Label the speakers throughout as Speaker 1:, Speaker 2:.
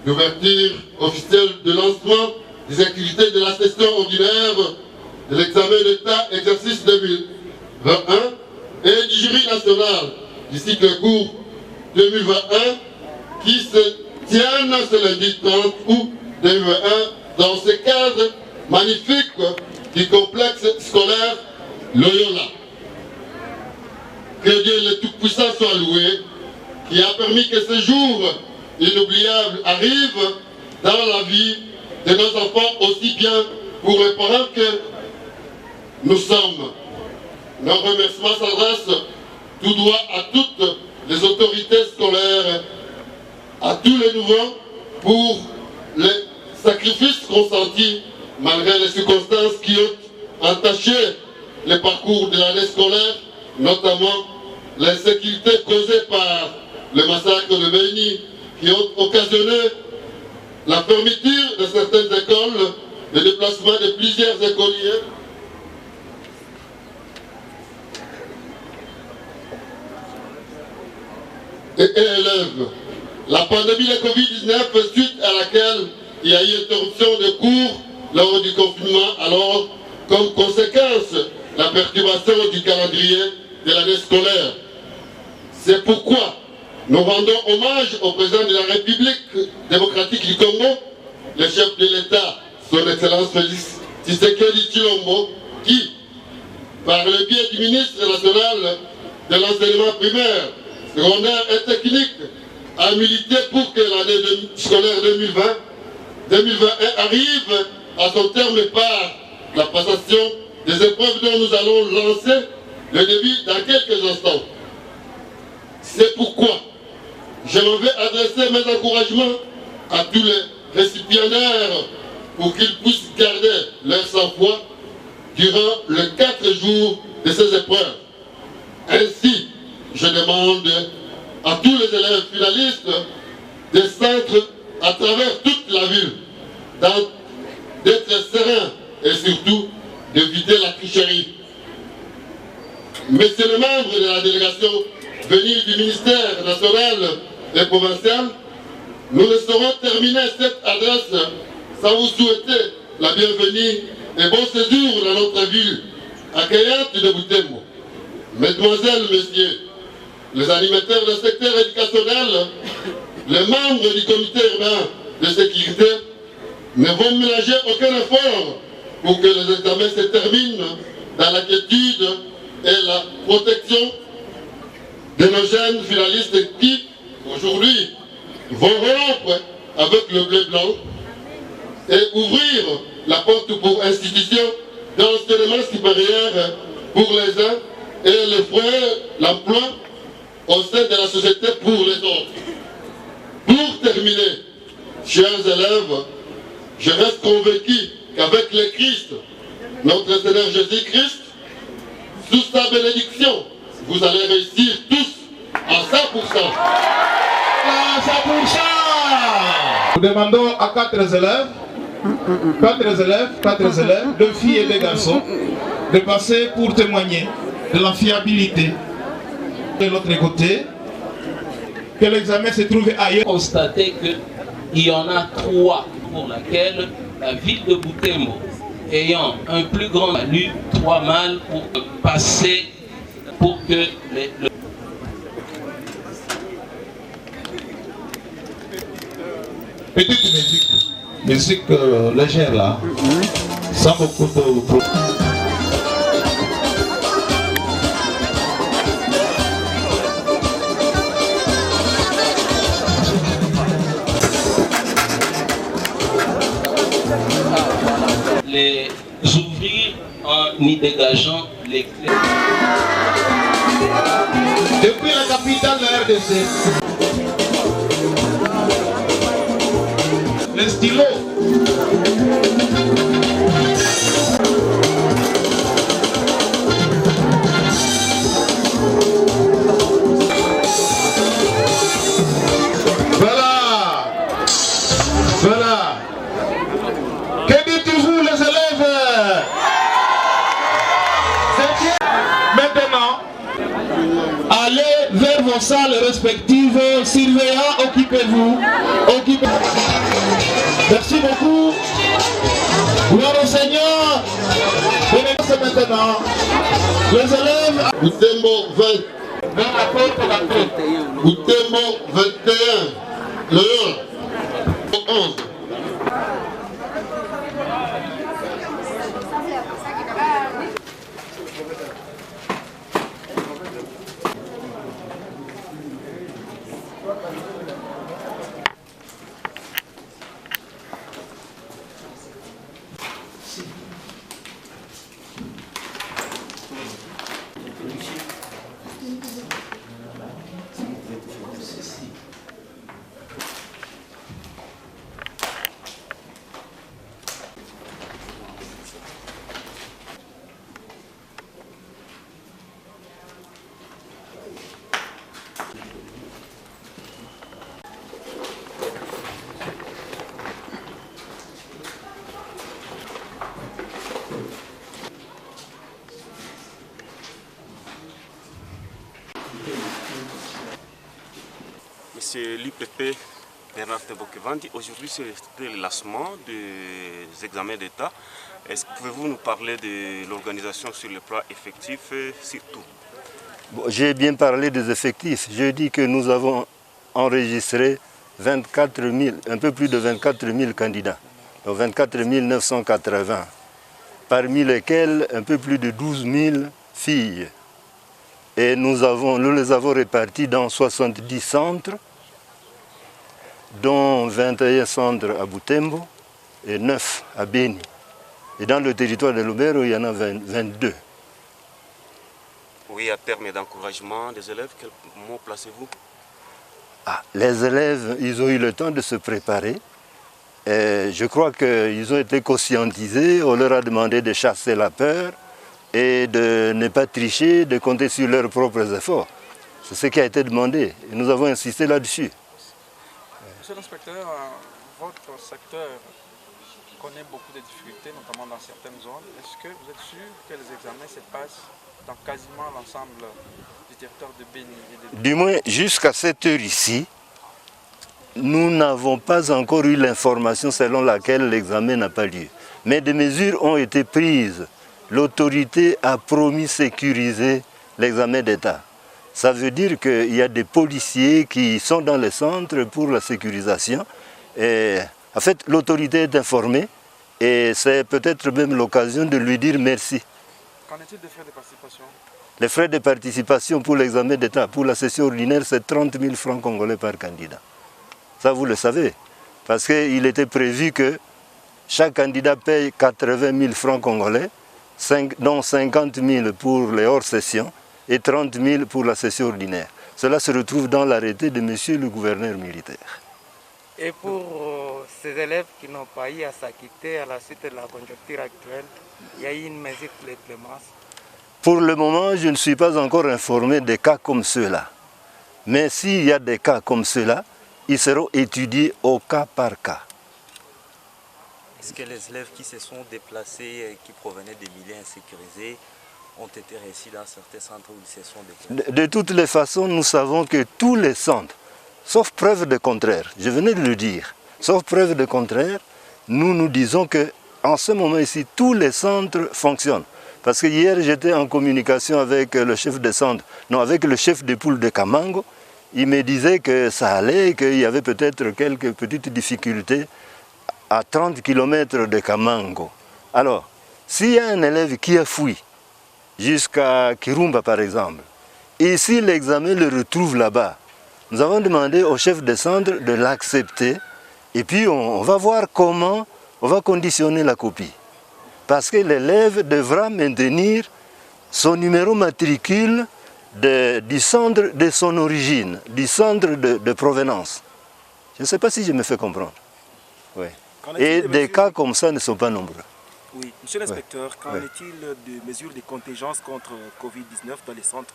Speaker 1: d'ouverture officielle de lancement des activités de la session ordinaire de l'examen d'État exercice 2021 et du jury national du cycle court 2021 qui se tiennent ce lundi 30 août 2021 dans ce cadre magnifique du complexe scolaire Loyola. Que Dieu le Tout-Puissant soit loué, qui a permis que ce jour inoubliable arrive dans la vie de nos enfants, aussi bien pour les parents que nous sommes. Nos remerciements s'adressent tout droit à toutes les autorités scolaires, à tous les nouveaux, pour les sacrifices consentis malgré les circonstances qui ont entaché le parcours de l'année scolaire, notamment l'insécurité causée par le massacre de Béni, qui ont occasionné la fermeture de certaines écoles, le déplacement de plusieurs écoliers, et élèves. La pandémie de Covid-19, suite à laquelle il y a eu interruption de cours lors du confinement, alors comme conséquence la perturbation du calendrier de l'année scolaire. C'est pourquoi nous rendons hommage au président de la République démocratique du Congo, le chef de l'État, son Excellence Félix Tshisekedi Tshilombo, qui, par le biais du ministre national de l'enseignement primaire, secondaire et technique, a milité pour que l'année scolaire 2020-2021 arrive à son terme par la passation des épreuves dont nous allons lancer le début dans quelques instants. C'est pourquoi je m'en vais adresser mes encouragements à tous les récipiendaires pour qu'ils puissent garder leur sang-froid durant les 4 jours de ces épreuves. Ainsi, je demande à tous les élèves finalistes des centres à travers toute la ville d'être sereins et surtout d'éviter la tricherie. Messieurs les membres de la délégation venus du ministère national et provincial, nous ne saurons terminer cette adresse sans vous souhaiter la bienvenue et bon séjour dans notre ville accueillante de Butembo. Mesdemoiselles, messieurs, les animateurs du secteur éducationnel, les membres du comité urbain de sécurité ne vont ménager aucun effort pour que les examens se terminent dans la quiétude et la protection de nos jeunes finalistes qui, aujourd'hui, vont rompre avec le bleu-blanc et ouvrir la porte pour institutions d'enseignement supérieur pour les uns et les foyers l'emploi au sein de la société pour les autres. Pour terminer, chers élèves, je reste convaincu qu'avec le Christ, notre Seigneur Jésus-Christ, sous sa bénédiction, vous allez réussir tous à 100%.
Speaker 2: À 100%. Nous demandons à 4 élèves, 2 filles et 2 garçons, de passer pour témoigner de la fiabilité de l'autre côté, que l'examen se trouve ailleurs.
Speaker 3: Constater qu'il y en a 3 pour laquelle la ville de Butembo, ayant un plus grand malus, 3 mâles pour passer, pour que
Speaker 2: Petite musique légère là, sans beaucoup de...
Speaker 3: les ouvrir en y dégageant les clés.
Speaker 2: Depuis la capitale de la RDC, les stylos. Voilà. Que dites-vous les élèves? Maintenant, allez vers vos salles respectives, surveillants, occupez-vous. Occupez. Merci beaucoup. Gloire au Seigneur. Bénédiction maintenant. Les élèves.
Speaker 1: Boutembo 20. Boutembo 21. Le 11.
Speaker 4: Monsieur l'IPP Bernard Tebokevandi, aujourd'hui c'est le lancement des examens d'État. Est-ce que pouvez-vous nous parler de l'organisation sur le plan effectif surtout?
Speaker 5: Bon, j'ai bien parlé des effectifs. Je dis que nous avons enregistré 24 000, un peu plus de 24 000 candidats, donc 24 980, parmi lesquels un peu plus de 12 000 filles. Et nous les avons répartis dans 70 centres, dont 21 centres à Boutembo et 9 à Beni. Et dans le territoire de Lubero, il y en a 22.
Speaker 4: Oui, à terme d'encouragement des élèves, quel mot placez-vous?
Speaker 5: Les élèves, ils ont eu le temps de se préparer. Et je crois qu'ils ont été conscientisés. On leur a demandé de chasser la peur et de ne pas tricher, de compter sur leurs propres efforts. C'est ce qui a été demandé. Et nous avons insisté là-dessus.
Speaker 6: Monsieur l'inspecteur, votre secteur connaît beaucoup de difficultés, notamment dans certaines zones. Est-ce que vous êtes sûr que les examens se passent dans quasiment l'ensemble du territoire de Beni et de...
Speaker 5: Du moins, jusqu'à cette heure ici, nous n'avons pas encore eu l'information selon laquelle l'examen n'a pas lieu. Mais des mesures ont été prises. L'autorité a promis sécuriser l'examen d'État. Ça veut dire qu'il y a des policiers qui sont dans les centres pour la sécurisation. Et, en fait, l'autorité est informée et c'est peut-être même l'occasion de lui dire merci.
Speaker 6: Qu'en est-il des frais de participation?
Speaker 5: Les frais de participation pour l'examen d'État, pour la session ordinaire, c'est 30 000 francs congolais par candidat. Ça, vous le savez, parce qu'il était prévu que chaque candidat paye 80 000 francs congolais, dont 50 000 pour les hors-sessions et 30 000 pour la session ordinaire. Cela se retrouve dans l'arrêté de monsieur le gouverneur militaire.
Speaker 7: Et pour ces élèves qui n'ont pas eu à s'acquitter à la suite de la conjoncture actuelle, il y a eu une mesure de clémence?
Speaker 5: Pour le moment, je ne suis pas encore informé de cas comme ceux-là. Mais s'il y a des cas comme ceux-là, ils seront étudiés au cas par cas.
Speaker 8: Est-ce que les élèves qui se sont déplacés, qui provenaient des milieux insécurisés, ont été réussis dans certains centres où ils se sont déplacés?
Speaker 5: De toutes les façons, nous savons que tous les centres, sauf preuve de contraire, je venais de le dire, sauf preuve de contraire, nous disons qu'en ce moment ici, tous les centres fonctionnent. Parce que hier, j'étais en communication avec le chef de centre, non, avec le chef de poule de Kamango. Il me disait que ça allait, qu'il y avait peut-être quelques petites difficultés à 30 km de Kamango. Alors, s'il y a un élève qui a fui jusqu'à Kirumba par exemple, et si l'examen le retrouve là-bas, nous avons demandé au chef de centre de l'accepter et puis on va voir comment on va conditionner la copie. Parce que l'élève devra maintenir son numéro matricule du centre de son origine, du centre de provenance. Je ne sais pas si je me fais comprendre. Oui. Et des cas comme ça ne sont pas nombreux.
Speaker 9: Oui, monsieur l'inspecteur, qu'en est-il des mesures de contingence contre Covid-19 dans les centres?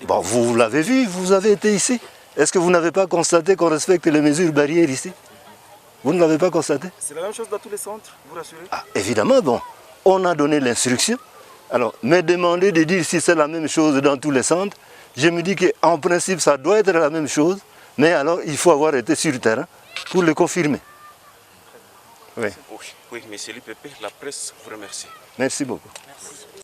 Speaker 5: Bon, vous l'avez vu, vous avez été ici. Est-ce que vous n'avez pas constaté qu'on respecte les mesures barrières ici? Vous ne l'avez pas constaté?
Speaker 9: C'est la même chose dans tous les centres, vous rassurez?
Speaker 5: Évidemment, bon. On a donné l'instruction. Alors, me demander de dire si c'est la même chose dans tous les centres, je me dis qu'en principe, ça doit être la même chose, mais alors il faut avoir été sur le terrain pour le confirmer. Oui.
Speaker 4: Oui, monsieur l'IPP, la presse vous remercie.
Speaker 5: Merci beaucoup.
Speaker 8: Merci.